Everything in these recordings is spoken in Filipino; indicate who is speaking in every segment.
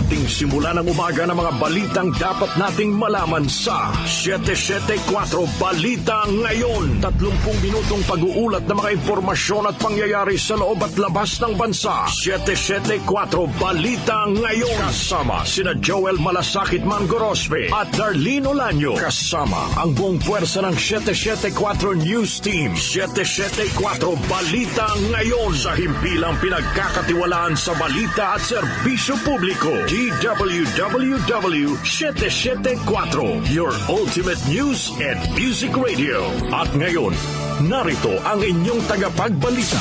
Speaker 1: ating simula ng umaga ng mga balitang dapat nating malaman sa 774 Balita Ngayon. 30 minutong pag-uulat ng mga impormasyon at pangyayari sa loob at labas ng bansa. 774 Balita Ngayon. Kasama sina Joel Malasakit Mangorospe at Darlene Olanyo. Kasama ang buong puwersa ng 774 News Team. 774 Balita Ngayon. Sa himpilang pinagkakatiwalaan sa balita at serbisyo publiko. DWWW 774, your ultimate news and music radio. At ngayon, narito ang inyong tagapagbalita.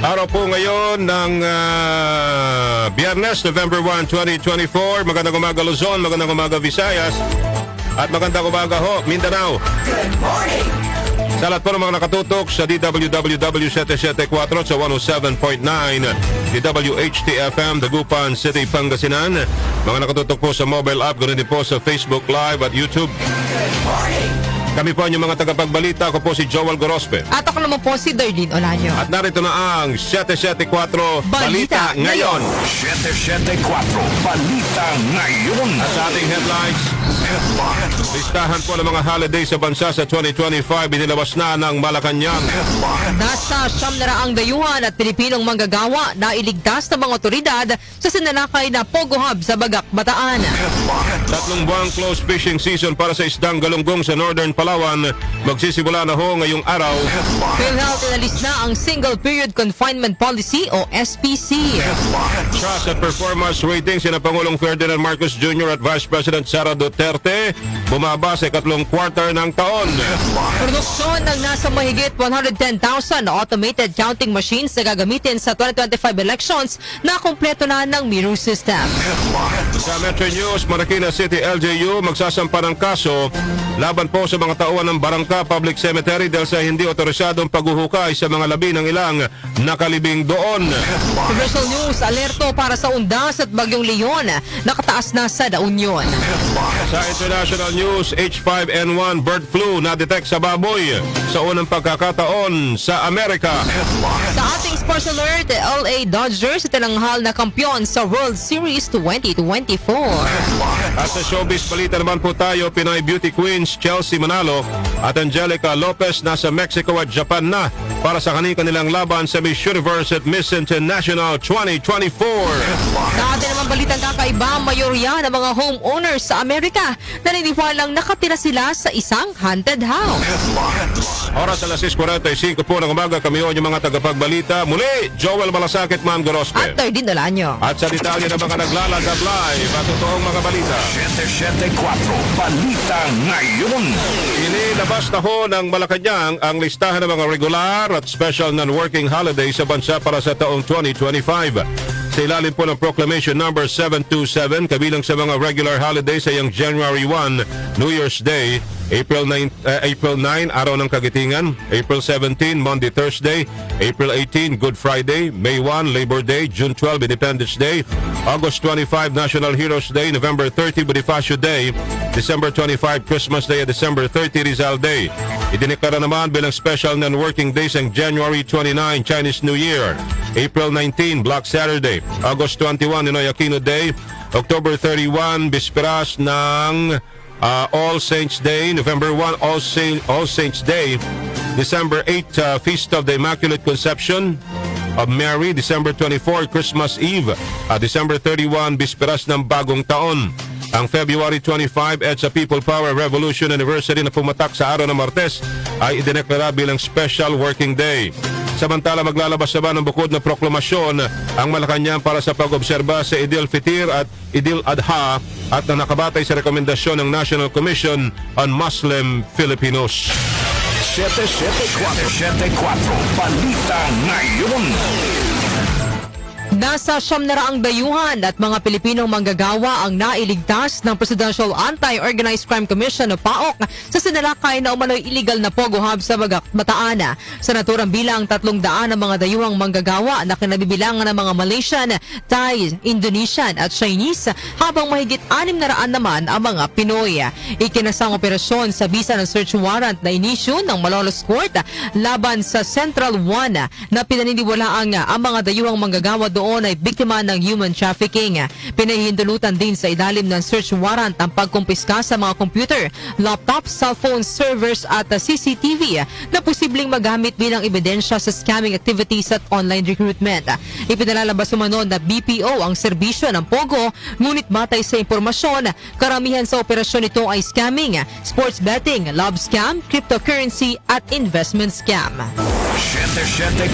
Speaker 2: Araw po ngayon ng Biyernes, November 1, 2024. Magandang umaga Luzon, magandang umaga Visayas, at magandang umaga ho Mindanao.
Speaker 3: Good morning!
Speaker 2: Sa lahat po ng mga nakatutok sa DWWW 774 sa 107.9 DWHT-FM, Dagupan City, Pangasinan. Mga nakatutok po sa mobile app, ganoon din po sa Facebook Live at YouTube.
Speaker 3: Good morning!
Speaker 2: Kami po ang inyong mga tagapagbalita. Ako po si Joel Gorospe.
Speaker 4: At ako naman po si Darlene Olanyo.
Speaker 2: At narito na ang 774 Balita Ngayon.
Speaker 1: 774 Balita Ngayon.
Speaker 2: At sa ating headlines, listahan po ng mga holiday sa bansa sa 2025, inilabas na ng Malacanang.
Speaker 4: Nasa 700 dayuhan at Pilipinong manggagawa na iligtas ng mga otoridad sa sinanakay na Pogo Hub sa Bagak, Bataan.
Speaker 2: 3 buwang close fishing season para sa isdang galunggong sa Northern Palawan magsisimula na ho ngayong araw.
Speaker 4: PhilHealth inalis na ang Single Period Confinement Policy o SPC.
Speaker 2: Trust at performance ratings sina Pangulong Ferdinand Marcos Jr. at Vice President Sara Duterte bumaba sa ikatlong quarter ng taon.
Speaker 4: Produksyon ng nasa mahigit 110,000 automated counting machines na gagamitin sa 2025 elections na kumpleto na ng mirror system.
Speaker 2: Sa Metro News, Marikina City LGU magsasampa ng kaso laban po sa mga tauhan ng Barangka Public Cemetery dahil sa hindi otorisadong paghuhukay sa mga labi ng ilang nakalibing doon.
Speaker 4: Commercial News, alerto para sa undas at bagyong Leon, nakataas na sa La Union.
Speaker 2: Sa International News, H5N1 bird flu na-detect sa baboy sa unang pagkakataon sa Amerika.
Speaker 4: Sa ating sports alert, LA Dodgers itinanghal na kampiyon sa World Series 2024.
Speaker 2: At sa showbiz balita naman po tayo, Pinoy beauty queens Chelsea Manalo at Angelica Lopez nasa Mexico at Japan na para sa kanilang laban sa Miss Universe at Miss International 2024.
Speaker 4: Sa ating naman balitang kakaiba, mayorya ng mga homeowners sa Amerika naniniwalang nakatira sila sa isang haunted house.
Speaker 2: Oras alas 6:45 po ng umaga, kami yung mga tagapagbalita. Muli, Joel Malasakit, Ma'am Gorospe.
Speaker 4: At Darlene Olanyo.
Speaker 2: At sa detalye ng mga naglalagab live at totoong mga balita.
Speaker 1: 774 Balita Ngayon.
Speaker 2: Inilabas na ho ng Malacanang ang listahan ng mga regular at special non-working holiday sa bansa para sa taong 2025. Sa ilalim po ng Proclamation number 727, kabilang sa mga regular holidays ay ang January 1, New Year's Day, April 9, Araw ng Kagitingan, April 17, Monday, Thursday, April 18, Good Friday, May 1, Labor Day, June 12, Independence Day, August 25, National Heroes Day, November 30, Bonifacio Day, December 25, Christmas Day, at December 30, Rizal Day. Idineklara naman bilang special non-working days ang January 29, Chinese New Year, April 19, Black Saturday, August 21, Ninoy Aquino Day, October 31, Bisperas ng All Saints Day, November 1, All Saints Day, December 8, Feast of the Immaculate Conception of Mary, December 24, Christmas Eve, December 31, Bisperas ng Bagong Taon. Ang February 25 EDSA People Power Revolution Anniversary na pumatak sa araw ng Martes ay idineklara bilang Special Working Day. Samantala, maglalabas naman ng bukod na proklamasyon ang Malacanang para sa pag-obserba sa Idil Fitir at Idil Adha at na nakabatay sa rekomendasyon ng National Commission on Muslim Filipinos.
Speaker 1: 774 Balita Ngayon.
Speaker 4: Nasa 700 dayuhan at mga Pilipinong manggagawa ang nailigtas ng Presidential Anti-Organized Crime Commission o PAOK sa sinalakay na umano'y illegal na pogo hub sa Bataan. Sa naturang bilang 300 ang mga dayuhang manggagawa na kinabibilangan ng mga Malaysian, Thai, Indonesian at Chinese, habang mahigit 600 naman ang mga Pinoy. Ikinasang operasyon sa bisa ng search warrant na inisyu ng Malolos Court laban sa Central 1 na pinaniniwalaang ang mga dayuhang manggagawa doon ay biktima ng human trafficking. Pinahihintulutan din sa ilalim ng search warrant ang pagkumpiska sa mga computer, laptop, cellphone, servers at CCTV na posibleng magamit bilang ebidensya sa scamming activities at online recruitment. Ipinalalabas umano na BPO ang serbisyo ng Pogo, ngunit batay sa impormasyon, karamihan sa operasyon nito ay scamming, sports betting, love scam, cryptocurrency at investment scam.
Speaker 1: 774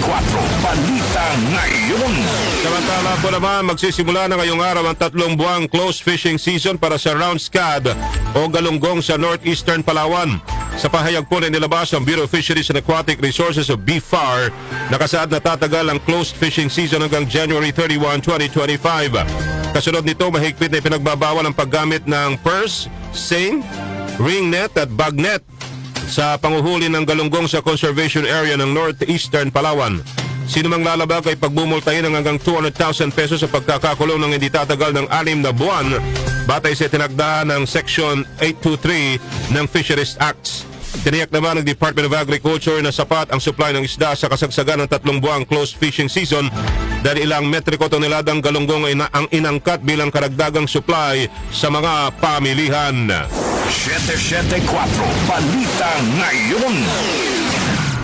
Speaker 1: Balita Ngayon.
Speaker 2: Samantala po naman, magsisimula na ngayong araw ang 3 buwang close fishing season para sa Round Scad o Galunggong sa Northeastern Palawan. Sa pahayag po na nilabas ang Bureau of Fisheries and Aquatic Resources o BFAR, nakasaad na tatagal ang closed fishing season hanggang January 31, 2025. Kasunod nito, mahigpit na ipinagbabawal ang paggamit ng purse, seine, ring net at bag net sa panguhuli ng galunggong sa conservation area ng Northeastern Palawan. Sino mang lalabag ay pagbumultahin ng hanggang 200,000 pesos sa pagkakakulong ng hindi tatagal ng 6 na buwan batay sa tinagdaan ng Section 823 ng Fisheries Acts. Tiniyak naman ng Department of Agriculture na sapat ang supply ng isda sa kasagsagan ng 3 buwang closed fishing season dahil ilang metriko toneladang galunggong ay ang inangkat bilang karagdagang supply sa mga pamilihan.
Speaker 1: 774 Balita Ngayon.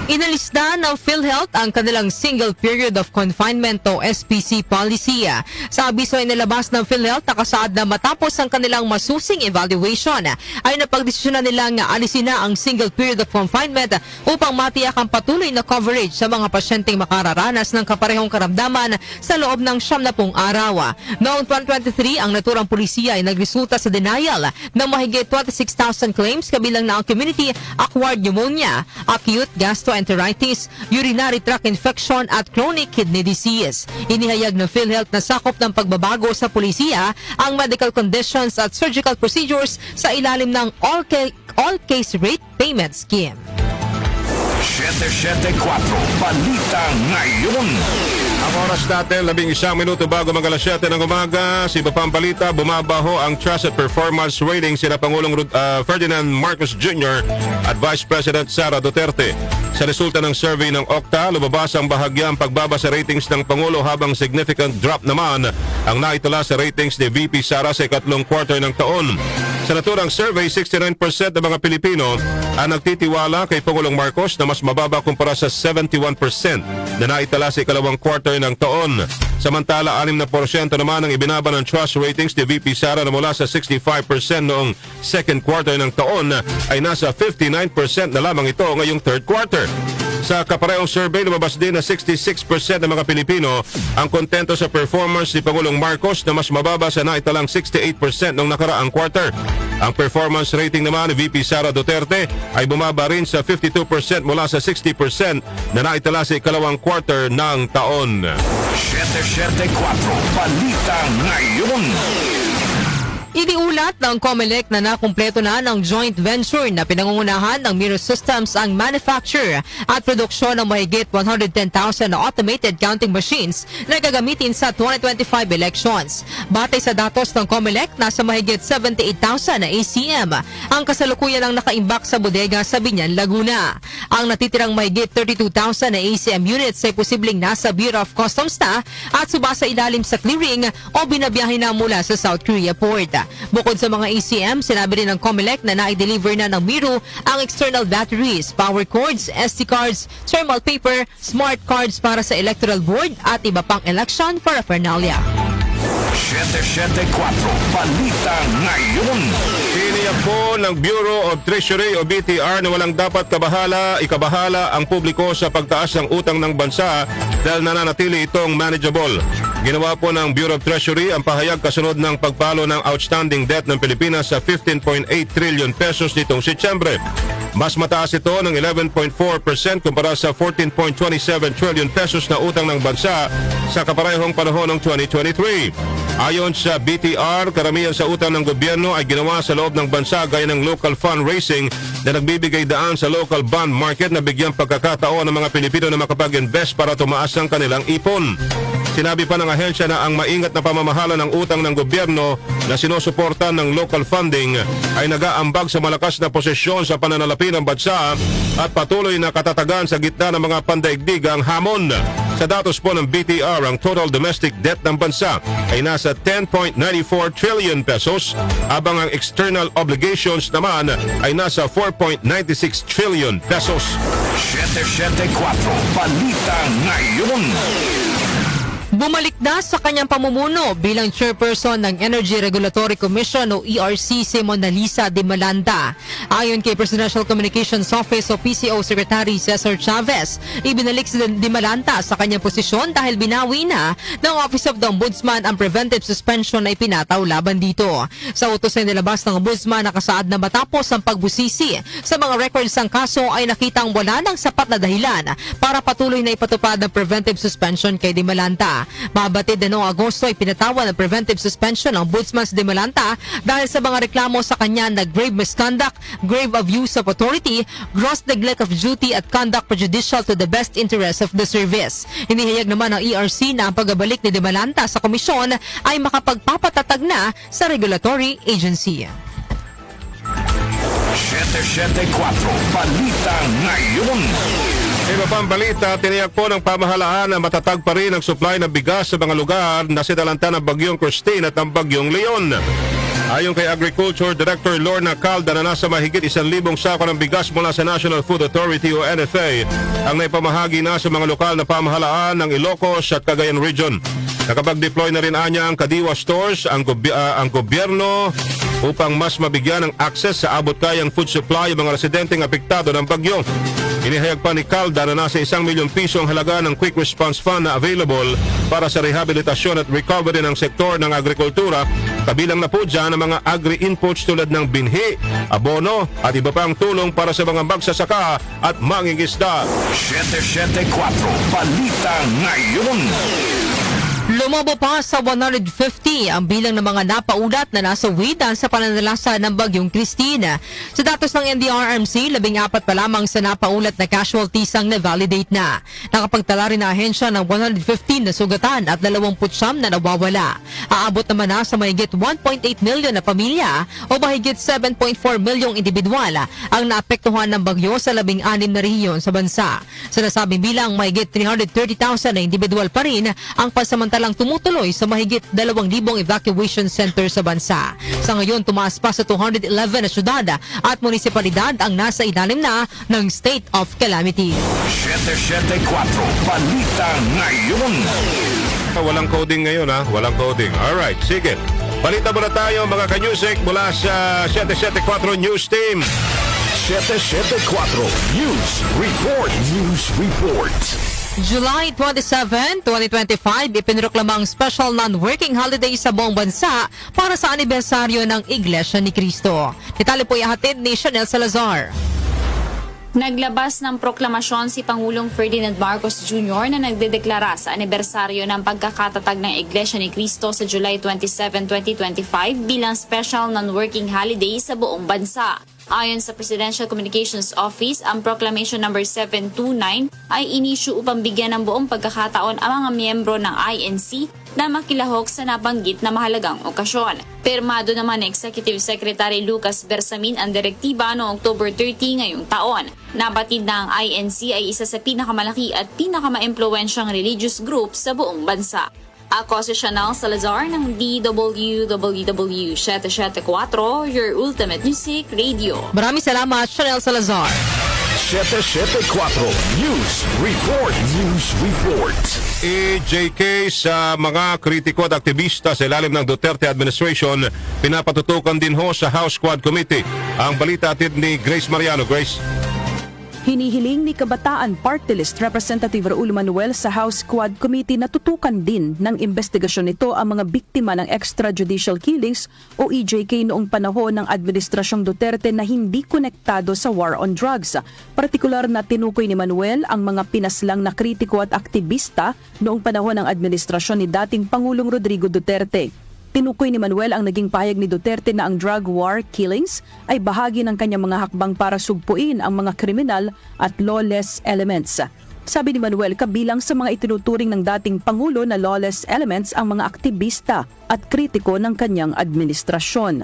Speaker 4: Inalista ng PhilHealth ang kanilang Single Period of Confinement o SPC policy. Sa abiso ay nilabas ng PhilHealth, nakasaad na matapos ang kanilang masusing evaluation ay napagdesisyonan nilang alisin na ang Single Period of Confinement upang matiyak ang patuloy na coverage sa mga pasyenteng makararanas ng kaparehong karamdaman sa loob ng 70 araw. Noong 2023, ang naturang pulisiya ay nagresulta sa denial ng mahigit 26,000 claims kabilang na ang community-acquired pneumonia, acute gastroenteritis, urinary tract infection at chronic kidney disease. Inihayag ng PhilHealth na sakop ng pagbabago sa pulisiya ang medical conditions at surgical procedures sa ilalim ng all-case rate payment scheme.
Speaker 1: 774 Balita Ngayon.
Speaker 2: Ang oras natin, 11 minuto bago mag alas 7 ng umaga. Sa iba pang balita, bumabaho ang Trust at Performance Rating sina Pangulong Ferdinand Marcos Jr. at Vice President Sara Duterte. Sa resulta ng survey ng Okta, lumabas ang bahagyang pagbaba sa ratings ng Pangulo habang significant drop naman ang naitala sa ratings ni VP Sara sa ikatlong quarter ng taon. Sa naturang survey, 69% ng mga Pilipino ang nagtitiwala kay Pangulong Marcos na mas mababa kumpara sa 71% na naitala sa ikalawang quarter ng taon. Samantala, 6% naman ang ibinaba ng trust ratings ni VP Sara na mula sa 65% noong second quarter ng taon ay nasa 59% na lamang ito ngayong third quarter. Sa kaparehong survey, lumabas din na 66% ng mga Pilipino ang kontento sa performance ni Pangulong Marcos na mas mababa sa naitalang 68% noong nakaraang quarter. Ang performance rating naman ni VP Sara Duterte ay bumaba rin sa 52% mula sa 60% na naitala sa ikalawang quarter ng taon.
Speaker 1: 774 Balita Ngayon.
Speaker 4: Iniulat ng COMELEC na nakumpleto na ng joint venture na pinangungunahan ng Miro Systems ang manufacture at produksyon ng mahigit 110,000 na automated counting machines na gagamitin sa 2025 elections. Batay sa datos ng COMELEC, nasa mahigit 78,000 na ACM ang kasalukuyan ang nakaimbak sa bodega sa Biñan, Laguna. Ang natitirang mahigit 32,000 na ACM units ay posibleng nasa Bureau of Customs na at subasa ilalim sa clearing o binabiyahe na mula sa South Korea Port. Bukod sa mga ACM, sinabi rin ng COMELEC na na-deliver na ng Miro ang external batteries, power cords, SD cards, thermal paper, smart cards para sa electoral board at iba pang election paraphernalia.
Speaker 1: 774 Balita Ngayon.
Speaker 2: Tiniyak po ng Bureau of Treasury o BTR na walang dapat ikabahala ang publiko sa pagtaas ng utang ng bansa dahil nananatili itong manageable. Ginawa po ng Bureau of Treasury ang pahayag kasunod ng pagpalo ng outstanding debt ng Pilipinas sa 15.8 trillion pesos nitong Setyembre. Mas mataas ito ng 11.4% kumpara sa 14.27 trillion pesos na utang ng bansa sa kaparehong panahon ng 2023. Ayon sa BTR, karamihan sa utang ng gobyerno ay ginawa sa loob ng bansa gaya ng local fundraising na nagbibigay daan sa local bond market na bigyang pagkakataon ng mga Pilipino na makapag-invest para tumaas ang kanilang ipon. Sinabi pa ng ahensya na ang maingat na pamamahala ng utang ng gobyerno na sinusuporta ng local funding ay nag-aambag sa malakas na posisyon sa pananalapi ng bansa at patuloy na katatagan sa gitna ng mga pandaigdigang hamon. Sa datos po ng BTR, ang total domestic debt ng bansa ay nasa 10.94 trillion pesos, habang ang external obligations naman ay nasa 4.96 trillion pesos.
Speaker 1: 774 Balita Ngayon.
Speaker 4: Bumalik na sa kanyang pamumuno bilang chairperson ng Energy Regulatory Commission o ERC si Mona Lisa de Malanda. Ayon kay Presidential Communications Office o PCO Secretary Cesar Chavez, ibinalik si de Malanda sa kanyang posisyon dahil binawi na ng Office of the Ombudsman ang preventive suspension na ipinataw laban dito. Sa utos na nilabas ng Ombudsman, nakasaad na matapos ang pagbusisi sa mga records ng kaso ay nakitang wala ng sapat na dahilan para patuloy na ipatupad ang preventive suspension kay de Malanda. Mabatid na noong Agosto ay pinatawa ng preventive suspension ng Ombudsman de Malanta dahil sa mga reklamo sa kanya na grave misconduct, grave abuse of authority, gross neglect of duty at conduct prejudicial to the best interest of the service. Inihayag naman ng ERC na ang pagbabalik ni de Malanta sa komisyon ay makapagpapatatag na sa regulatory agency.
Speaker 1: 774 Balita Ngayon.
Speaker 2: Iba pang balita, tiniyak po ng pamahalaan na matatag pa rin ang supply ng bigas sa mga lugar na sinalanta ng Bagyong Christine at ng Bagyong Leon. Ayon kay Agriculture Director Lorna Calda na nasa mahigit 1,000 sako ng bigas mula sa National Food Authority o NFA ang naipamahagi na sa mga lokal na pamahalaan ng Ilocos at Cagayan Region. Nakapag-deploy na rin anya ang Kadiwa Stores, ang gobyerno upang mas mabigyan ng access sa abot-kayang food supply ang mga residenteng apektado ng bagyo. Inihayag pa ni Calda na nasa 1 milyong piso ang halaga ng Quick Response Fund na available para sa rehabilitasyon at recovery ng sektor ng agrikultura, kabilang na po dyan ang mga agri-inputs tulad ng binhi, abono at iba pang tulong para sa mga magsasaka at mangingisda.
Speaker 1: 774 Balita Ngayon.
Speaker 4: Lumobo pa sa 150 ang bilang ng mga napaulat na nasawitan sa pananalasa ng Bagyong Christine. Sa datos ng NDRRMC, 14 pa lamang sa napaulat na casualties ang na-validate na. Nakapagtala rin na ahensya ng 115 na sugatan at 29 na nawawala. Aabot naman na sa mahigit 1.8 million na pamilya o mahigit 7.4 milyong individual ang naapektuhan ng bagyo sa 16 na rehiyon sa bansa. Sa nasabing bilang, mahigit 330,000 na individual pa rin ang pansamantalang tumutuloy sa mahigit 2,000 evacuation center sa bansa. Sa ngayon, tumaas pa sa 211 na syudad at munisipalidad ang nasa ilalim na ng state of calamity.
Speaker 1: 774 Balita Ngayon.
Speaker 2: Walang coding ngayon ha, walang coding. Alright, sige. Balita muna tayo mga ka-music mula sa 774 News Team.
Speaker 1: 774 News Report. News Report.
Speaker 4: July 27, 2025, ipinroklamang special non-working holiday sa buong bansa para sa anibersaryo ng Iglesia ni Cristo. Detalye po ihatid ni Chanel Salazar.
Speaker 5: Naglabas ng proklamasyon si Pangulong Ferdinand Marcos Jr. na nagdedeklara sa anibersaryo ng pagkakatatag ng Iglesia ni Cristo sa July 27, 2025 bilang special non-working holiday sa buong bansa. Ayon sa Presidential Communications Office, ang Proclamation No. 729 ay inisyu upang bigyan ng buong pagkakataon ang mga miyembro ng INC na makilahok sa nabanggit na mahalagang okasyon. Pirmado naman ni Executive Secretary Lucas Bersamin ang direktiba noong October 30 ngayong taon. Nabatid na ang INC ay isa sa pinakamalaki at pinakamaimpluwensyang religious group sa buong bansa. Ako si Chanel Salazar ng DWWW 774, your ultimate music radio.
Speaker 4: Maraming salamat, Chanel Salazar.
Speaker 1: 774 News Report. News Report.
Speaker 2: EJK sa mga kritiko at aktivista sa ilalim ng Duterte administration, pinapatutukan din ho sa House Quad Committee. Ang balita atid ni Grace Mariano. Grace.
Speaker 6: Hinihiling ni Kabataan Party List Representative Raul Manuel sa House Quad Committee na tutukan din ng investigasyon nito ang mga biktima ng extrajudicial killings o EJK noong panahon ng Administrasyong Duterte na hindi konektado sa war on drugs. Partikular na tinukoy ni Manuel ang mga pinaslang na kritiko at aktivista noong panahon ng administrasyon ni dating Pangulong Rodrigo Duterte. Tinukoy ni Manuel ang naging pahayag ni Duterte na ang drug war killings ay bahagi ng kanyang mga hakbang para sugpuin ang mga kriminal at lawless elements. Sabi ni Manuel, kabilang sa mga itinuturing ng dating Pangulo na lawless elements ang mga aktivista at kritiko ng kanyang administrasyon.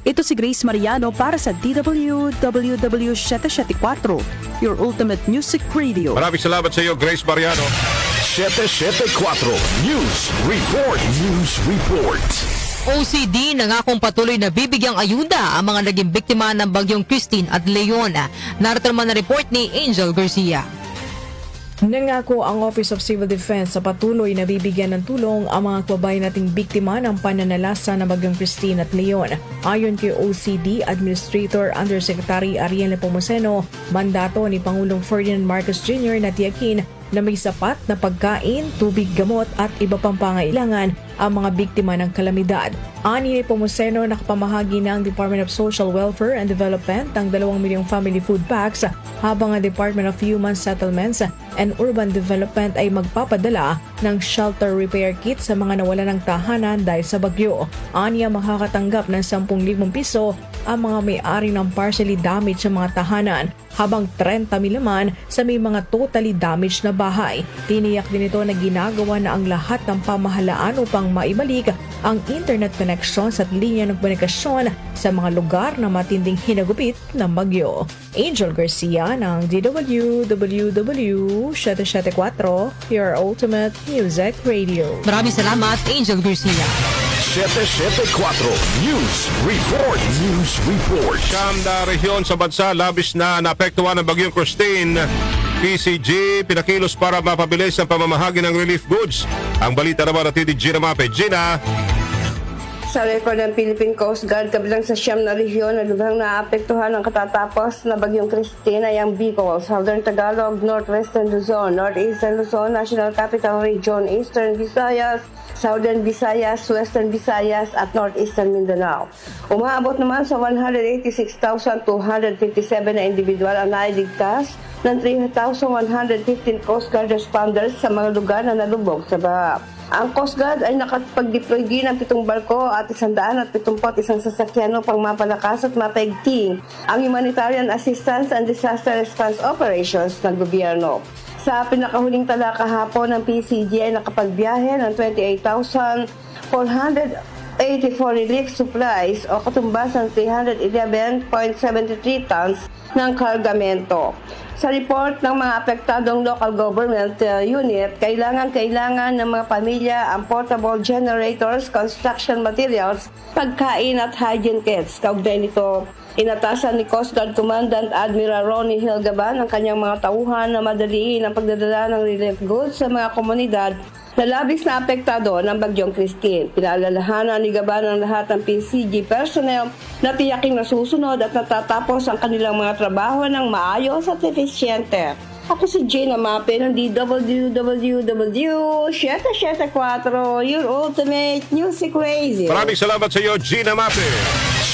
Speaker 6: Ito si Grace Mariano para sa DWWW 774, your ultimate music radio.
Speaker 2: Maraming salamat sa iyo, Grace Mariano.
Speaker 1: 774 News Report. News Report.
Speaker 4: OCD nangakong patuloy na bibigyang ayuda ang mga naging biktima ng bagyong Christine at Leon. Narito naman na report ni Angel Garcia.
Speaker 7: Nangako ang Office of Civil Defense sa patuloy na bibigyan ng tulong ang mga kababayan nating biktima ng pananalasa ng bagyong Christine at Leon. Ayon kay OCD Administrator Undersecretary Ariel Nepomuceno, mandato ni Pangulong Ferdinand Marcos Jr. na tiyakin na may sapat na pagkain, tubig, gamot at iba pang pangailangan ang mga biktima ng kalamidad. Ani ni Nepomuceno, nakapamahagi na ang Department of Social Welfare and Development ang 2 milyong family food packs habang ang Department of Human Settlements and Urban Development ay magpapadala ng shelter repair kit sa mga nawalan ng tahanan dahil sa bagyo. Aniya makakatanggap ng 10,000 piso ang mga may-ari ng partially damaged sa mga tahanan habang 30,000 naman sa may mga totally damaged na bahay. Tiniyak din ito na ginagawa na ang lahat ng pamahalaan upang maibalik ang internet connections at linya ng komunikasyon sa mga lugar na matinding hinagupit ng bagyo. Angel Garcia ng DWWW 774, your ultimate music radio.
Speaker 4: Maraming salamat, Angel Garcia.
Speaker 1: 774 News Report. News Report.
Speaker 2: Siyam na rehiyon sa bansa labis na naapektuhan ng bagyong Christine. PCG pinakilos para mapabilis ang pamamahagi ng relief goods. Ang balita naman natin ni Gina Mape. Gina.
Speaker 8: Sa record ng Philippine Coast Guard, kabilang sa siyam na rehiyon na lugar na naapektuhan ng katatapos na bagyong Christine ay ang Bicol, Southern Tagalog, Northwestern Luzon, Northeastern Luzon, National Capital Region, Eastern Visayas, Southern Visayas, Western Visayas at Northeastern Mindanao. Umaabot naman sa 186,257 na individual ang nailigtas ng 3,115 Coast Guard responders sa mga lugar na nalubog sa baha. Ang Coast Guard ay nakapag-deploy din ng 7 barko at 171 sasakyan upang mapalakas at mapaigting ang humanitarian assistance and disaster response operations ng gobyerno. Sa pinakahuling tala kahapon ng PCG ay nakapagbiyahe ng 28,484 relief supplies o katumbas ng 311.73 tons ng kargamento. Sa report ng mga apektadong local government unit, kailangan ng mga pamilya ang portable generators, construction materials, pagkain at hygiene kits. Kaugnay nito, inatasan ni Coast Guard Commandant Admiral Ronnie Hilgaban ang kanyang mga tauhan na madaliin ang pagdadala ng relief goods sa mga komunidad na labis na apektado ng bagyong Christine. Pinaalalahanan ni Gaban ang lahat ng PCG personnel na tiyaking nasusunod at natatapos ang kanilang mga trabaho ng maayos at efisyente. Ako si Gina Mape ng DWWW 774, your ultimate music radio.
Speaker 2: Maraming salamat sa iyo, Gina Mape.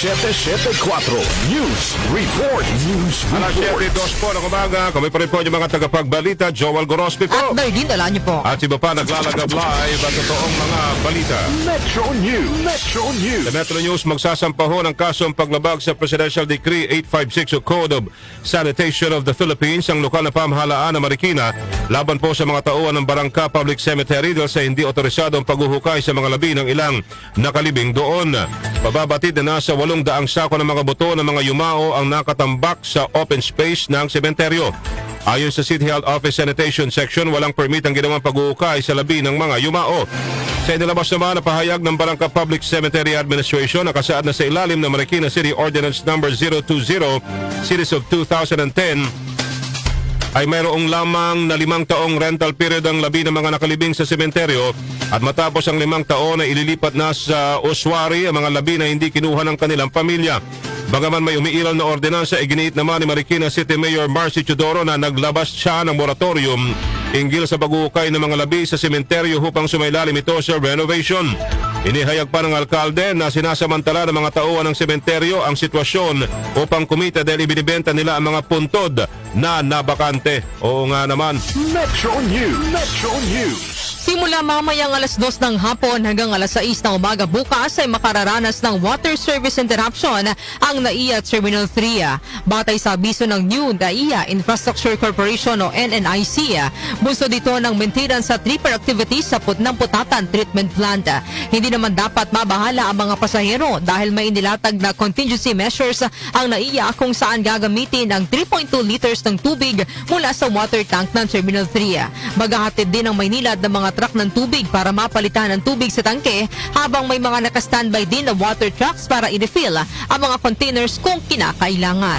Speaker 1: 774 News Report. News
Speaker 2: Alas
Speaker 1: Report.
Speaker 2: 7:02 po ng umaga. Kami pa rin po yung mga tagapagbalita. Joel Gorospi po.
Speaker 4: At Berdin, dala niyo po.
Speaker 2: At iba pa naglalagab live ang totoong mga balita.
Speaker 1: Metro News. Metro News.
Speaker 2: Sa Metro News, magsasampaho ng kasong paglabag sa Presidential Decree 856 o Code of Sanitation of the Philippines ang lokal na pamahalaan ng Marikina laban po sa mga tauhan ng Barangka Public Cemetery dahil sa hindi otorisadong paghuhukay sa mga labi ng ilang nakalibing doon. Pababatid na nasa 800 sako ng mga buto ng mga yumao ang nakatambak sa open space ng sementeryo. Ayon sa City Health Office Sanitation Section, walang permit ang ginawang pag-uukay sa labi ng mga yumao. Sa inilabas naman na pahayag ng Barangka Public Cemetery Administration, nakasaad na sa ilalim ng Marikina City Ordinance No. 020 Series of 2010, ay mayroong lamang na 5 taong rental period ang labi ng mga nakalibing sa sementeryo at matapos ang 5 taon ay ililipat na sa oswari ang mga labi na hindi kinuha ng kanilang pamilya. Bagaman may umiiral na ordinansa, iginiit naman ni Marikina City Mayor Marcy Teodoro na naglabas siya ng moratorium hinggil sa pag-uukay ng mga labi sa sementeryo upang sumailalim ito sa renovation. Inihayag pa ng alkalde na sinasamantala ng mga tauhan ng sementeryo ang sitwasyon upang kumita dahil ibinibenta nila ang mga puntod na nabakante. Oo nga naman.
Speaker 1: Metro News. Metro News.
Speaker 4: Simula mamayang alas 2 ng hapon hanggang alas 6 ng umaga bukas ay makararanas ng water service interruption ang NAIA Terminal 3. Batay sa abiso ng New NAIA Infrastructure Corporation o NNIC, bunso dito ng maintenance at repair activities sa Putnam-Putatan Treatment Plant. Hindi naman dapat mabahala ang mga pasahero dahil may inilatag na contingency measures ang NAIA kung saan gagamitin ang 3.2 liters ng tubig mula sa water tank ng Terminal 3. Maghahatid din ng Maynilad ng mga truck ng tubig para mapalitan ng tubig sa tangke habang may mga nakastandby din na water trucks para i-refill ang mga containers kung kinakailangan.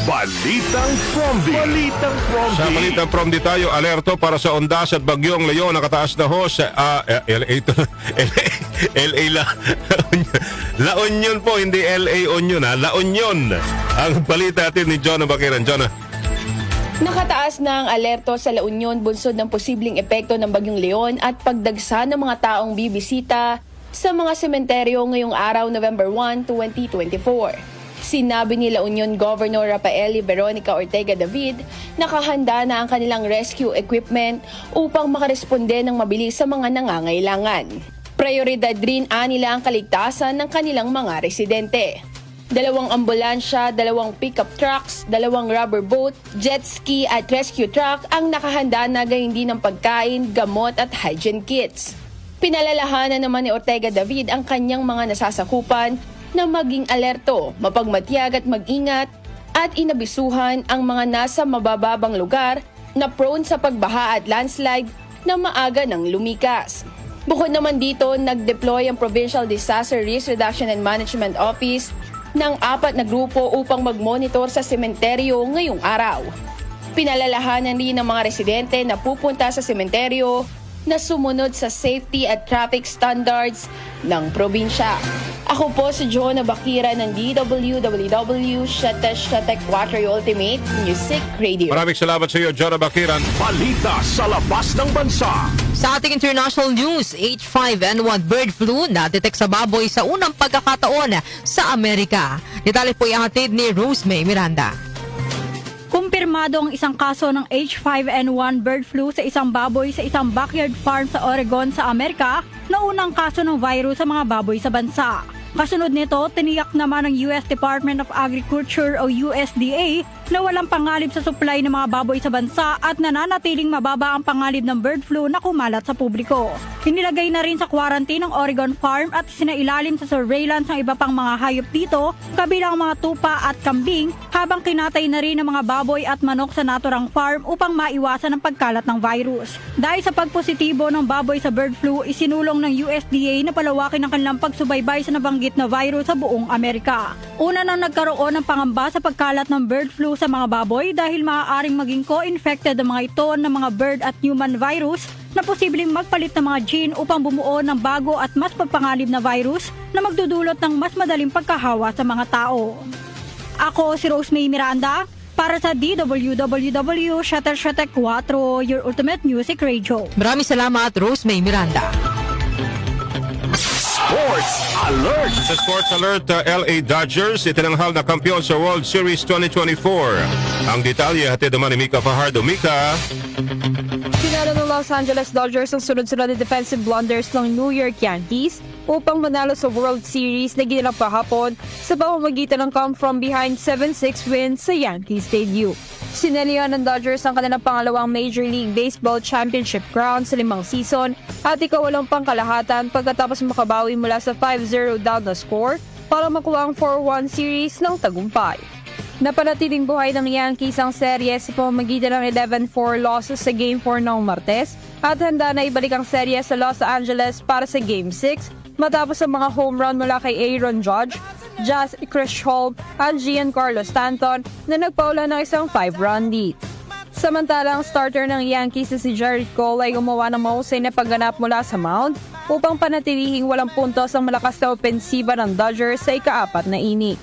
Speaker 1: Balitang Fromdi.
Speaker 2: Sa balitang from di tayo, alerto para sa ondas at bagyong Leon nakataas na ho sa LA La Union po, hindi LA Union La Union. Ang balita natin ni Jonah Bakiran. Jonah.
Speaker 9: Nakataas na ang alerto sa La Union bunsod ng posibleng epekto ng Bagyong Leon at pagdagsa ng mga taong bibisita sa mga sementeryo ngayong araw November 1, 2024. Sinabi ni La Union Governor Rafaeli Veronica Ortega David na nakahanda na ang kanilang rescue equipment upang makaresponde ng mabilis sa mga nangangailangan. Prioridad rin nila ang kaligtasan ng kanilang mga residente. 2 ambulansya, 2 pickup trucks, 2 rubber boat, jet ski at rescue truck ang nakahanda na gayon din ng pagkain, gamot at hygiene kits. Pinalalahanan naman ni Ortega David ang kanyang mga nasasakupan na maging alerto, mapagmatiyag at mag-ingat at inabisuhan ang mga nasa mabababang lugar na prone sa pagbaha at landslide na maaga ng lumikas. Bukod naman dito, nag-deploy ang Provincial Disaster Risk Reduction and Management Office ng 4 na grupo upang mag-monitor sa sementeryo ngayong araw. Pinalalahanan din ng mga residente na pupunta sa sementeryo na sumunod sa safety at traffic standards ng probinsya. Ako po si Jonah Bakira ng DWWW Shetek Water Ultimate Music Radio.
Speaker 2: Maraming salamat sa iyo, Jonah Bakiran.
Speaker 1: Balita sa labas ng bansa.
Speaker 4: Sa ating international news, H5N1 bird flu na-detect sa baboy sa unang pagkakataon sa Amerika. Detalye po ihatid ni Rosemary Miranda.
Speaker 10: Kumpirmado ang isang kaso ng H5N1 bird flu sa isang baboy sa isang backyard farm sa Oregon sa Amerika na unang kaso ng virus sa mga baboy sa bansa. Kasunod nito, tiniyak naman ng US Department of Agriculture o USDA na walang pangalib sa supply ng mga baboy sa bansa at nananatiling mababa ang pangalib ng bird flu na kumalat sa publiko. Inilagay na rin sa quarantine ng Oregon farm at sinailalim sa surveillance ng iba pang mga hayop dito, kabilang mga tupa at kambing, habang kinatay na rin ang mga baboy at manok sa naturang farm upang maiwasan ang pagkalat ng virus. Dahil sa pagpositibo ng baboy sa bird flu, isinulong ng USDA na palawakin ang kanilang pagsubaybay sa nabanggit na virus sa buong Amerika. Una nang nagkaroon ng pangamba sa pagkalat ng bird flu sa mga baboy dahil maaaring maging co-infected ang mga ito ng mga bird at human virus na posibleng magpalit ng mga gene upang bumuo ng bago at mas papangalib na virus na magdudulot ng mas madaling pagkahawa sa mga tao. Ako si Rosemary Miranda para sa DWWW Shetek 4, your ultimate music radio.
Speaker 4: Maraming salamat, Rosemary Miranda.
Speaker 1: Sports Alert!
Speaker 2: Sa Sports Alert, LA Dodgers itinanghal na kampiyon sa World Series 2024. Ang detalye hatid naman ni Mika Fajardo. Mika.
Speaker 11: Pinalo ng Los Angeles Dodgers ang sunod-sunod na defensive blunders ng New York Yankees upang manalo sa World Series na ginanap kahapon sa pamamagitan ng come-from-behind 7-6 win sa Yankee Stadium. Sinelihan ng Dodgers ang kanilang pangalawang Major League Baseball Championship crown sa 5 season at ikawalong pangkalahatan pagkatapos makabawi mula sa 5-0 down na score para makuha ang 4-1 series ng tagumpay. Napanatiling buhay ng Yankees ang serye sa pamamagitan ng 11-4 losses sa Game 4 noong Martes at handa na ibalik ang serye sa Los Angeles para sa Game 6 matapos ang mga home run mula kay Aaron Judge, Jazz Chisholm at Giancarlo Stanton na nagpaula ng isang 5-run lead. Samantalang starter ng Yankees na si Gerrit Cole ay gumawa ng mahusay na pagganap mula sa mound upang panatilihing walang puntos ang malakas na opensiba ng Dodgers sa ika-4 na inning.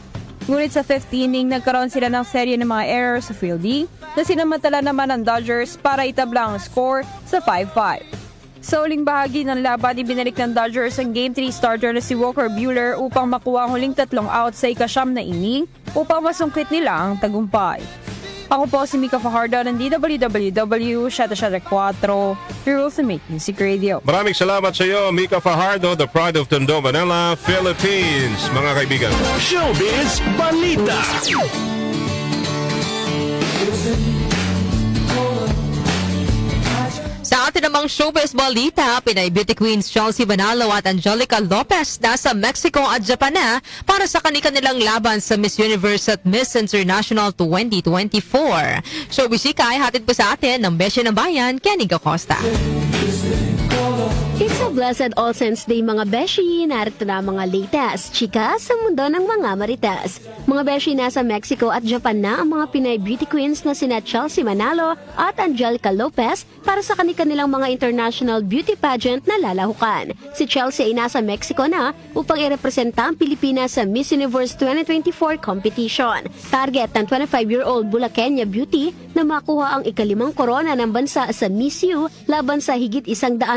Speaker 11: Ngunit sa 5th inning, nagkaroon sila ng serye ng mga errors sa fielding na sinamantala naman ng Dodgers para itabla ang score sa 5-5. Sa uling bahagi ng laban, ibinalik ng Dodgers ang Game 3 starter na si Walker Buehler upang makuha ang huling 3 outs sa ika-9 na inning upang masungkit nila ang tagumpay. Ako po si Mika Fajardo ng DWWW 774, Heroes to Make Music Radio.
Speaker 2: Maraming salamat sa iyo, Mika Fajardo, the pride of Tondo, Manila, Philippines. Mga kaibigan.
Speaker 1: Showbiz Balita.
Speaker 4: Sa atin namang showbiz balita, Pinay beauty queens Chelsea Manalo at Angelica Lopez nasa Mexico at Japan na para sa kanilang laban sa Miss Universe at Miss International 2024. Showbiz Chika ay hatid po sa atin ng Beshi ng Bayan, Kenny Acosta.
Speaker 12: It's a blessed All Saints Day mga beshi. Narito na mga latest chika sa mundo ng mga marites. Mga beshi, nasa Mexico at Japan na ang mga Pinay beauty queens na sina Chelsea Manalo at Angelica Lopez para sa kanilang mga international beauty pageant na lalahukan. Si Chelsea ay nasa Mexico na upang irepresenta ang Pilipinas sa Miss Universe 2024 competition. Target ng 25-year-old Bulaqueña beauty na makuha ang ika-5 korona ng bansa sa Miss U laban sa higit 125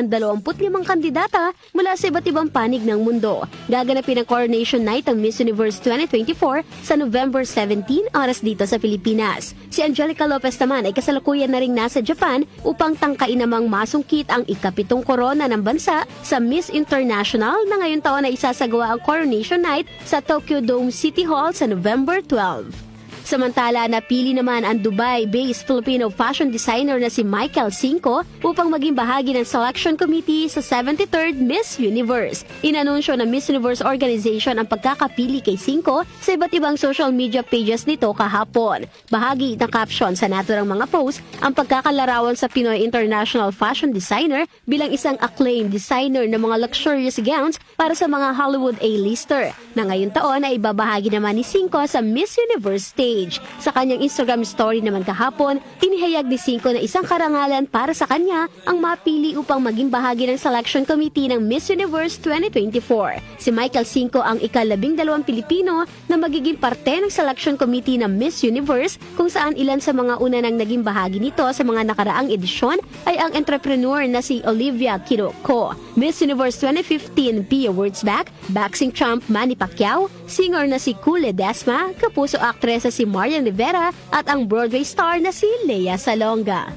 Speaker 12: kandidata mula sa iba't ibang panig ng mundo. Gaganapin ang Coronation Night ng Miss Universe 2024 sa November 17 oras dito sa Pilipinas. Si Angelica Lopez naman ay kasalukuyan na ring nasa Japan upang tangkain namang masungkit ang ika-7 korona ng bansa sa Miss International na ngayong taon ay isasagawa ang Coronation Night sa Tokyo Dome City Hall sa November 12. Samantala, napili naman ang Dubai-based Filipino fashion designer na si Michael Cinco upang maging bahagi ng selection committee sa 73rd Miss Universe. Inanunsyo ng Miss Universe Organization ang pagkakapili kay Cinco sa iba't ibang social media pages nito kahapon. Bahagi ng caption sa naturang mga post ang pagkakalarawan sa Pinoy International Fashion Designer bilang isang acclaimed designer ng mga luxurious gowns para sa mga Hollywood A-lister na ngayong taon ay ibabahagi naman ni Cinco sa Miss Universe stage. Sa kanyang Instagram story naman kahapon, inihayag ni Cinco na isang karangalan para sa kanya ang mapili upang maging bahagi ng selection committee ng Miss Universe 2024. Si Michael Cinco ang ika-12 Pilipino na magiging parte ng selection committee ng Miss Universe kung saan ilan sa mga una nang naging bahagi nito sa mga nakaraang edisyon ay ang entrepreneur na si Olivia Quiroco, Miss Universe 2015 Pia Wurtzbach, boxing champ Manny Pacquiao, singer na si Cool Ledesma, kapuso aktresa si Marian Rivera at ang Broadway star na si Lea Salonga.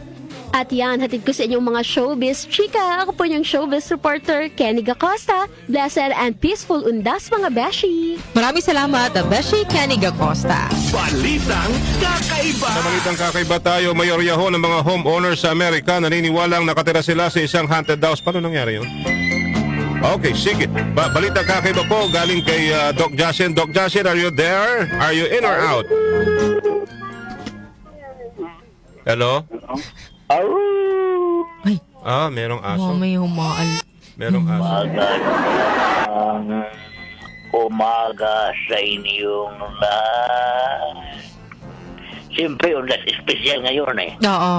Speaker 12: At yan, hatid ko sa inyong mga showbiz chika. Ako po yung showbiz reporter, Kenny Acosta. Blessed and peaceful undas mga beshi.
Speaker 4: Maraming salamat, Beshi Kenny Acosta.
Speaker 1: Balitang kakaiba.
Speaker 2: Sa balitang kakaiba tayo, mayorya ho ng mga homeowners sa Amerika naniniwalang nakatira sila sa isang haunted house. Paano nangyari yun? Okay, sige. Balitang kakaiba po galing kay Doc Jasin. Doc Jasin, are you there? Are you in or out? Hello?
Speaker 4: Ay,
Speaker 2: merong aso.
Speaker 4: may humaal.
Speaker 2: Merong aso.
Speaker 13: Magandang umaga sa inyong lahat. Siyempre, undas espesyal ngayon eh.
Speaker 4: Oo.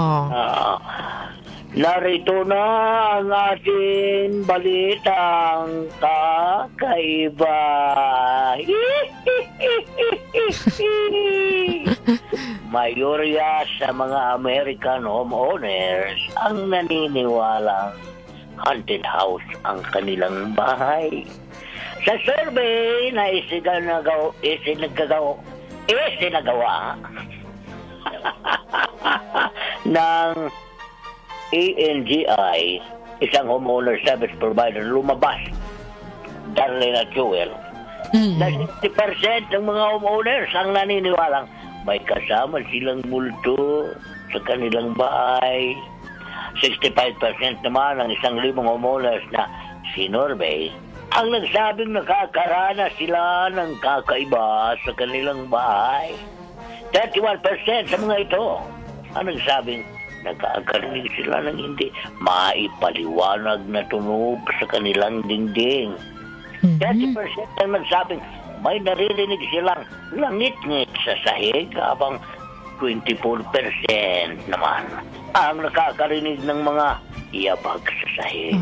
Speaker 13: Narito na ang ating balitang kakaiba. Mayorya sa mga American homeowners ang naniniwalang haunted house ang kanilang bahay. Sa survey na isinagawa ng ANGI, isang homeowner service provider, lumabas, Darlene at Joel, na 60% ng mga homeowners ang naniniwalang may kasama silang multo sa kanilang bahay. 65% naman ang 1,000 homeowners na sinorvey ang nagsabing nakakaranas sila ng kakaiba sa kanilang bahay. 31% sa mga ito ang nagsabing nakakarinig sila ng hindi maipaliwanag na tunog sa kanilang dingding. 30% ang nagsabing may naririnig silang langit-ngit sa sahig, habang 24% naman ang nakakarinig ng mga iyabag sa sahig.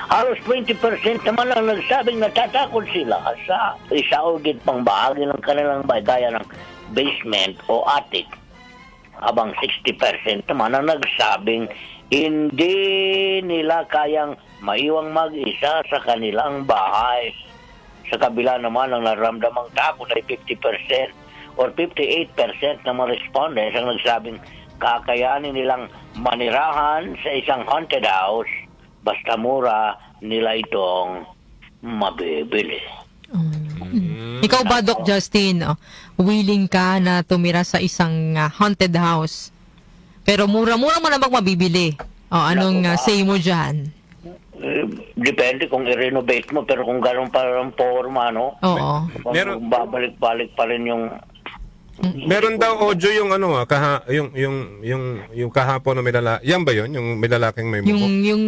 Speaker 13: Halos 20% naman ang nagsabing natatakot sila sa isaugid pang bahagi ng kanilang bahay gaya ng basement o attic. Habang 60% naman ang nagsabing hindi nila kayang maiwang mag-isa sa kanilang bahay. Sa kabila naman ang nararamdamang takot ay 50% or 58% ng mga respondents ang nagsabing kakayanin nilang manirahan sa isang haunted house basta mura nila itong mabibili.
Speaker 4: Ikaw ba, Doc Justin, willing ka na tumira sa isang haunted house? Pero mura-mura mo namang mabibili. Anong say mo dyan?
Speaker 13: Depende kung i-renovate mo, pero kung gano'n parang forma, no?
Speaker 4: Oo.
Speaker 13: Babalik-balik pa rin yung...
Speaker 2: Meron daw audio yung yung kahapon na may lalaki. Yan ba yun? Yung may lalaking may muko?
Speaker 4: Yung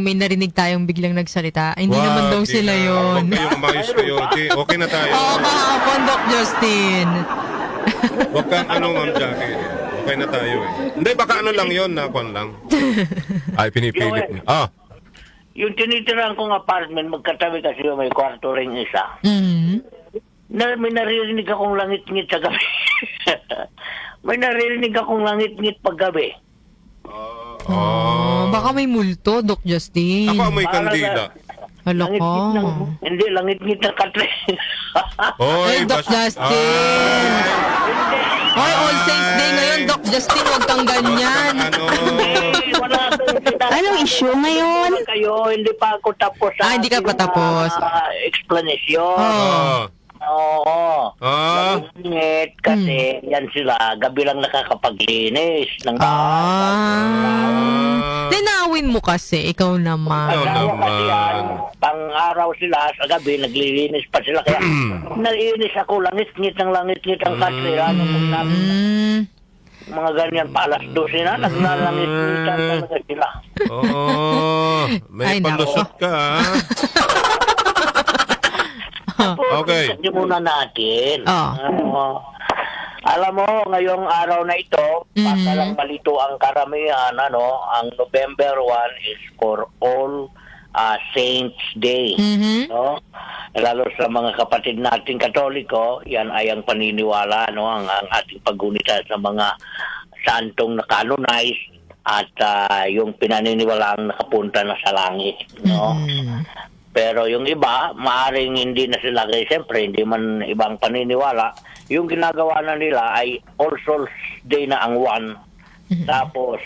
Speaker 4: may narinig tayong biglang nagsalita. Hindi naman daw sila yun.
Speaker 2: Huwag kayong umayos kayo. Okay na tayo.
Speaker 4: Oo, kahapon, Doc Justin.
Speaker 2: Huwag kang Ma'am Jackie. Okay na tayo eh. Hindi, baka lang yun na kwan lang. Ay, pinipilit niya.
Speaker 13: Yung tinitirang kong apartment, magkatabi kasi may kwarto ring isa. May naririnig akong langit-ngit sa gabi. May naririnig akong langit-ngit pag gabi.
Speaker 4: Baka may multo, Doc Justin.
Speaker 2: Ako may kandila.
Speaker 4: Hala ko.
Speaker 13: Hindi, langit-ngit ng katre.
Speaker 4: Ay, Doc Justin. Ay, All Saints Day ngayon, Doc Justin. Huwag kang ganyan.
Speaker 12: Anong issue ngayon?
Speaker 13: Kayo, hindi pa ako tapos.
Speaker 4: Hindi ka pa tapos.
Speaker 13: Explanation. Oo. Langit kasi yan sila, gabi lang nakakapaglinis ng
Speaker 4: Linawin mo kasi, ikaw naman.
Speaker 13: Pang-araw sila, sa gabi, naglilinis pa sila. Kaya nalinis ako, langit-ngit ng langit-ngit ang katre. Mga ganyan, palas 12 na, naglalangit-ngitan talaga sila.
Speaker 2: May palusot ka, ha? Okay.
Speaker 13: Kasi muna natin. Alam mo, ngayong araw na ito, baka lang malito ang karamihan, ang November 1 is for All Saints Day. No? Lalo sa mga kapatid nating Katoliko, yan ay ang paniniwala, ang ating paggunita sa mga santong na-canonize at yung pinaniniwalaang nakapunta na sa langit. No? Pero yung iba, maaring hindi na sila, kasi siyempre, hindi man ibang paniniwala. Yung ginagawa na nila ay All Souls Day na ang 1. Tapos,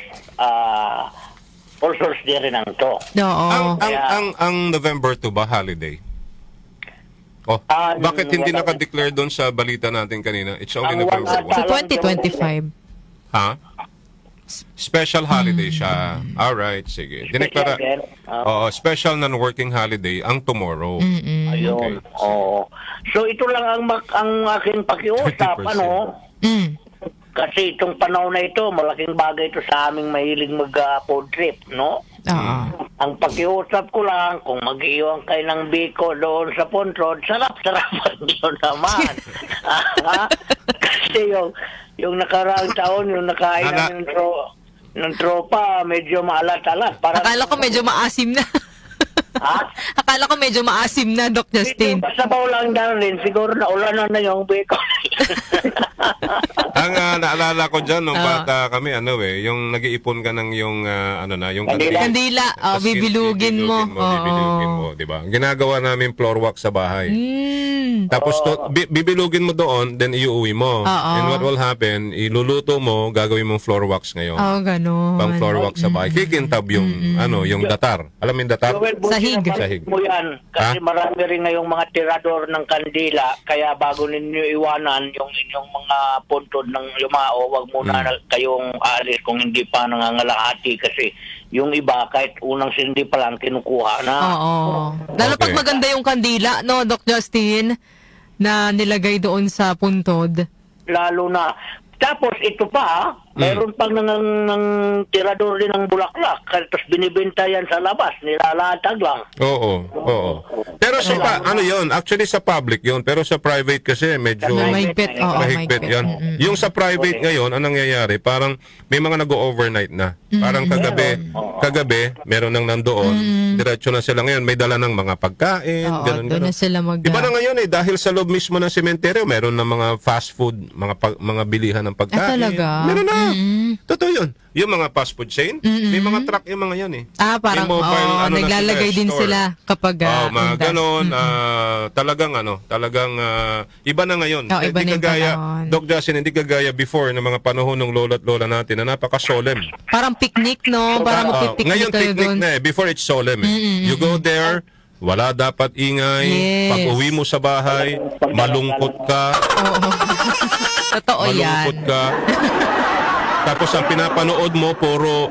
Speaker 13: All Souls Day rin ang 2.
Speaker 2: Ang November 2 ba holiday? Bakit hindi naka-declare doon sa balita natin kanina? It's only November 1.
Speaker 4: Sa 2025.
Speaker 2: Ha? Special holiday siya. Alright, sige. Dineklara. Special non-working holiday ang tomorrow.
Speaker 13: Ayun. Okay. So ito lang ang aking pakiusap, Kasi itong panahon na ito, malaking bagay ito sa aming mahilig mag-food trip, no? Ang pakiusap ko lang, kung mag-iwan kayo ng biko doon sa Pontrod, sarap-sarapan nyo naman. Kasi yung nakaraang taon, yung nakain ng tropa, medyo maalat-alat.
Speaker 4: Akala ko medyo maasim na. Akala ko medyo maasim na, Doc Justin.
Speaker 13: Sabaw lang na rin, siguro na ulanan na yung bacon.
Speaker 2: Ang naalala ko dyan, nung bata kami, yung nag-iipon ka ng yung
Speaker 4: kandila. Bibilugin mo.
Speaker 2: Bibilugin mo, di ba? Ginagawa namin floor wax sa bahay. Tapos bibilugin mo doon, then iuwi mo. And what will happen, iluluto mo, gagawin mong floor wax ngayon.
Speaker 4: Ganun.
Speaker 2: Pang floor wax sa bahay. Kikintab yung, yung datar. Alam mo yung datar?
Speaker 4: Sahig.
Speaker 13: Mo yan. Kasi marami rin ngayong mga tirador ng kandila, kaya bago ninyo iwanan yung inyong mga puntod ng yumao, wag muna kayong aalis kung hindi pa nangangalahati kasi yung iba kahit unang sindi pa lang kinukuha na.
Speaker 4: Lalo pag maganda yung kandila, no, Doc Justin, na nilagay doon sa puntod.
Speaker 13: Lalo na. Tapos ito pa, Mayroon pang ng tirador din ng bulaklak. Tapos binibenta yan sa labas. Nilalatag lang.
Speaker 2: Oo. Pero sa ano yun? Actually sa public yun. Pero sa private kasi medyo
Speaker 4: Mahigpit. Oo,
Speaker 2: mahigpit yan. Yung sa private ngayon, anong nangyayari? Parang may mga nag-overnight na. Parang kagabi, meron nang nandoon. Diretso na sila ngayon. May dala ng mga pagkain.
Speaker 4: Oo,
Speaker 2: Ganun.
Speaker 4: doon na sila
Speaker 2: Iba na ngayon dahil sa loob mismo ng sementeryo, meron na mga fast food, mga bilihan ng pagkain.
Speaker 4: talaga?
Speaker 2: Meron na. Totoo yun. Yung mga fast food chain, may mga truck yung mga yan
Speaker 4: Parang,
Speaker 2: May mobile, na
Speaker 4: naglalagay din
Speaker 2: store.
Speaker 4: sila kapag
Speaker 2: mga
Speaker 4: undas.
Speaker 2: ganon, talagang iba na ngayon.
Speaker 4: Iba na yung panahon.
Speaker 2: Doc Justin, hindi kagaya before ng mga panahon ng lolo at lola natin na napaka-solemn.
Speaker 4: Parang picnic, no? Parang magpipiknik
Speaker 2: Ngayon
Speaker 4: kayo
Speaker 2: picnic
Speaker 4: doon.
Speaker 2: na before it's solemn. You go there, wala dapat ingay.
Speaker 4: Yes.
Speaker 2: Pag uwi mo sa bahay, malungkot ka.
Speaker 4: Totoo yan.
Speaker 2: Malungkot ka. Tapos ang pinapanood mo puro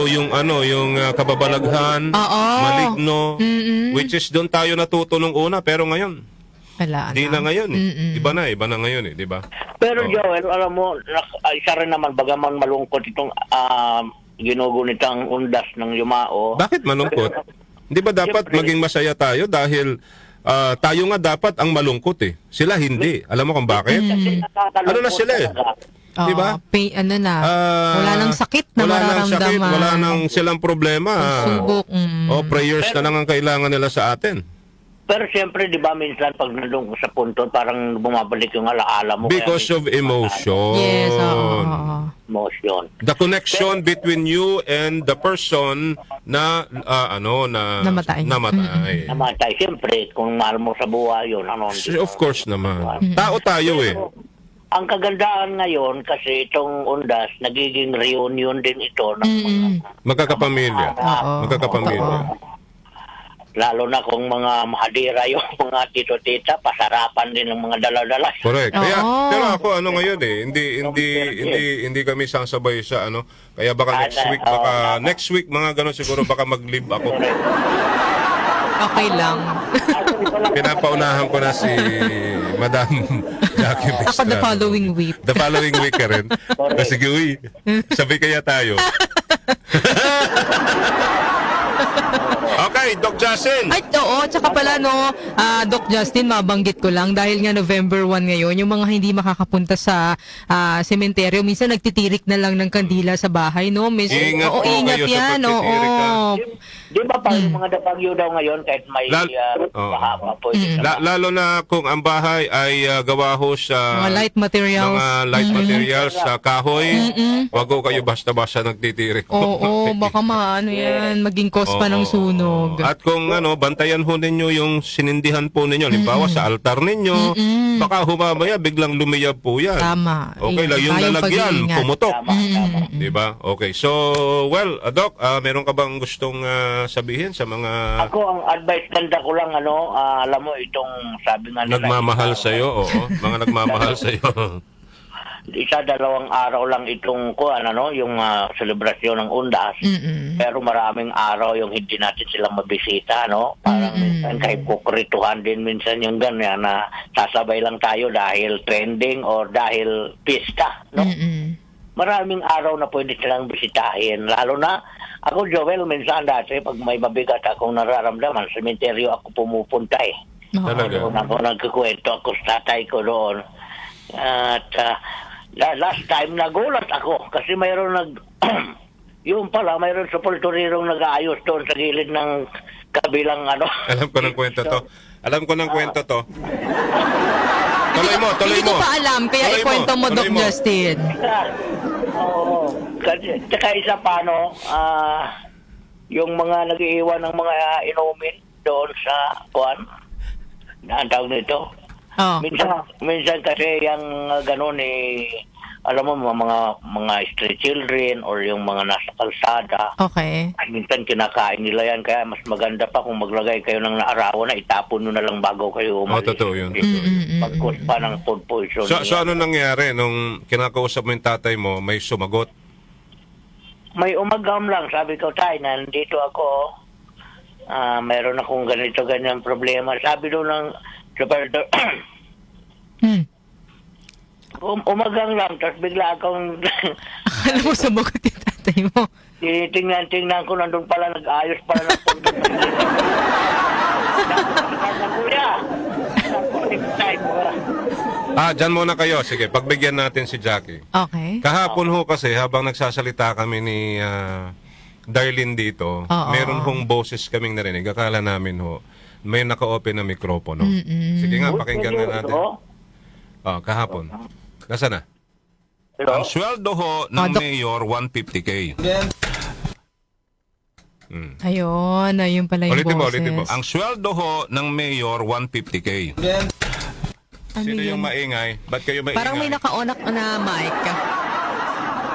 Speaker 2: yung kababalaghan, maligno, which is doon tayo natuto nung una, pero ngayon
Speaker 4: Wala
Speaker 2: di na ngayon Iba na ngayon di ba?
Speaker 13: Pero Joel, alam mo, isa rin naman, bagaman malungkot itong ginugunitang undas ng Yumao.
Speaker 2: Bakit malungkot? Hindi ba dapat maging masaya tayo dahil tayo nga dapat ang malungkot Sila hindi. Alam mo kung bakit? Ano na sila Di ba?
Speaker 4: Wala nang sakit na mararamdaman.
Speaker 2: Wala nang silang problema.
Speaker 4: Subok.
Speaker 2: Prayers na lang ang kailangan nila sa atin.
Speaker 13: Pero siyempre, di ba, minsan pag nandun sa punto, parang bumabalik yung alaala mo.
Speaker 2: Because of emotion.
Speaker 4: Yes,
Speaker 13: Emotion.
Speaker 2: The connection between you and the person na
Speaker 4: namatay.
Speaker 13: Namatay. Siyempre, kung mahal mo sa buhay yun.
Speaker 2: Of course naman. Tao tayo
Speaker 13: Ang kagandaan ngayon, kasi itong undas, nagiging reunion din ito ng
Speaker 2: magkakapamilya.
Speaker 13: Lalo na kung mga mahadira yung mga tito-tita, pasarapan din ng mga dala-dala.
Speaker 2: Correct. Pero ako ngayon hindi kami sasabay sa Kaya baka next week mga ganun siguro baka mag-leave ako.
Speaker 4: Okay lang.
Speaker 2: Pinapaunahan ko na si Madam Jackie Vista.
Speaker 4: The following week.
Speaker 2: The following week ka rin. Sige, sabay kaya tayo. Okay, Doc Justin.
Speaker 4: Ay, oo. Tsaka pala, Doc Justin, mabanggit ko lang dahil nga November 1 ngayon, yung mga hindi makakapunta sa sementeryo, minsan nagtitirik na lang ng kandila sa bahay, no?
Speaker 2: Ingat po
Speaker 4: ingat
Speaker 2: kayo sa
Speaker 4: yan,
Speaker 2: pagtitirik,
Speaker 13: Di ba pa yung mga dapagyo daw ngayon kahit may bahaba po.
Speaker 2: Lalo na kung ang bahay ay gawa ho sa
Speaker 4: mga light materials.
Speaker 2: Mga light materials sa kahoy. Wag ho kayo basta-basta nagtitirik.
Speaker 4: Oo, baka yan, maging cause pa ng sunog.
Speaker 2: At kung bantayan ho ninyo yung sinindihan po ninyo, halimbawa sa altar ninyo, baka humamaya biglang lumiyab po yan.
Speaker 4: Tama.
Speaker 2: Okay lang, yung lalagyan, pumutok. Diba? Okay, so, Doc, meron ka bang gustong sabihin sa mga...
Speaker 13: Ako, ang advice ganda ko lang, alam mo, itong sabi nga nila...
Speaker 2: Nagmamahal sa'yo, mga nagmamahal sa'yo.
Speaker 13: 1-2 araw lang itong yung selebrasyon ng undas. Pero maraming araw yung hindi natin silang mabisita, Parang minsan kahit kukurituhan din minsan yung ganyan na sasabay lang tayo dahil trending or dahil pista, Maraming araw na pwede silang bisitahin. Lalo na, ako, Joel, minsan dati, pag may mabigat akong nararamdaman, sa sementeryo ako pumupunta
Speaker 2: Talaga?
Speaker 13: Ako nagkukwento ako sa tatay ko doon. At last time, nagulat ako kasi mayroon yung pala, mayroon sa pulturirong nag-aayos doon sa gilid ng kabilang
Speaker 2: Alam ko ng kwento to. Tuloy mo.
Speaker 4: Hindi ko pa alam, kaya ikwento mo, Doc Justin.
Speaker 13: Oo. Tsaka isa pa, yung mga nag-iiwan ng mga inumin doon sa ang tawag nito. Minsan kasi yung ganun alam mo, mga street children or yung mga nasa kalsada.
Speaker 4: Okay.
Speaker 13: Minsan kinakain nila yan, kaya mas maganda pa kung maglagay kayo ng naarawan na itapon nyo na lang bago kayo umalis.
Speaker 2: Totoo yun.
Speaker 13: Pag-cause pa ng food poison.
Speaker 2: So ano nangyari nung kinakausap mo yung tatay mo, may sumagot?
Speaker 13: May umagam lang. Sabi ko, tay, nandito ako. Mayroon akong ganyan problema. Sabi doon ng supervisor, Umagang lang, tapos bigla akong
Speaker 4: Akala mo sumagot yung tatay mo.
Speaker 13: tingnan ko, nandun pala, nag-ayos pala ng punto. Kuya!
Speaker 2: Dyan muna kayo. Sige, pagbigyan natin si Jackie.
Speaker 4: Okay.
Speaker 2: Kahapon ho kasi, habang nagsasalita kami ni Darlene dito,
Speaker 4: Oo.
Speaker 2: meron hong boses kaming narinig. Akala namin ho, may naka-open na mikropono. Sige nga, pakinggan na natin. Kahapon. Nasaan na?
Speaker 14: Ang sweldo ho ng mayor, 150K.
Speaker 4: Ayun pala yung
Speaker 2: Ulitin mo.
Speaker 4: boses.
Speaker 14: Ang sweldo ho ng mayor, 150K.
Speaker 2: Sino yung maingay? Ba't kayo maingay?
Speaker 4: Parang may naka-onak na mic.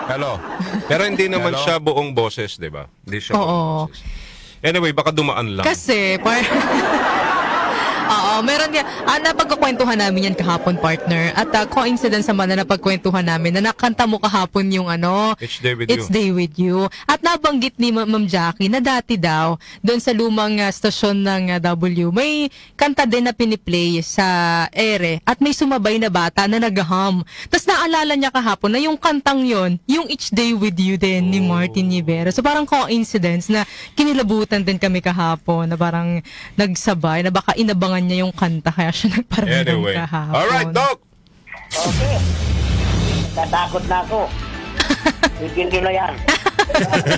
Speaker 2: Hello. Pero hindi naman siya buong boses, di ba? Hindi siya buong
Speaker 4: Oo.
Speaker 2: boses. Anyway, baka dumaan lang.
Speaker 4: Kasi, Oo, meron yan. Napagkukwentuhan namin yan kahapon, partner. At coincidence naman na napagkwentuhan namin na nakanta mo kahapon yung
Speaker 2: Each Day With
Speaker 4: It's
Speaker 2: You.
Speaker 4: Day With You. At nabanggit ni Ma'am Jackie na dati daw, doon sa lumang stasyon ng W, may kanta din na piniplay sa ere. At may sumabay na bata na naghaham. Tapos naalala niya kahapon na yung kantang yon, yung Each Day With You din ni Martin Rivera. So parang coincidence na kinilabutan din kami kahapon na parang nagsabay, na baka inabangan niya yung kanta kaya siya nagparamdam
Speaker 2: Anyway.
Speaker 4: kahapon.
Speaker 2: Alright, Doc!
Speaker 13: Okay. Tatakot na ako. Bigyan nyo na yan.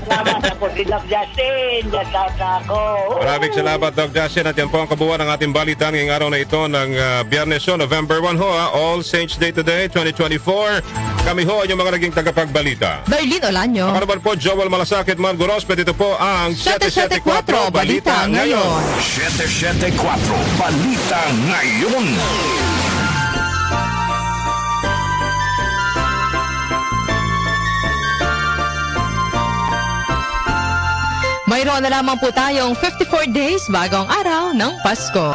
Speaker 13: Salamat ako si Doc Justin. Nasasa ako.
Speaker 2: Maraming salamat, Doc Justin. At yan po ang kabuuan ng ating balitan ngayong araw na ito ng Biyernes, November 1 ho. All Saints Day today, 2024. Kami ho ang inyong mga naging tagapagbalita.
Speaker 4: Darlene Olanyo.
Speaker 2: Ako naman po, Joel Malasakit, Manguros. Ito po ang
Speaker 4: 774 Balita Ngayon.
Speaker 1: 774 Balita Ngayon.
Speaker 4: Mayroon na lamang po tayong 54 days bago ang araw ng Pasko.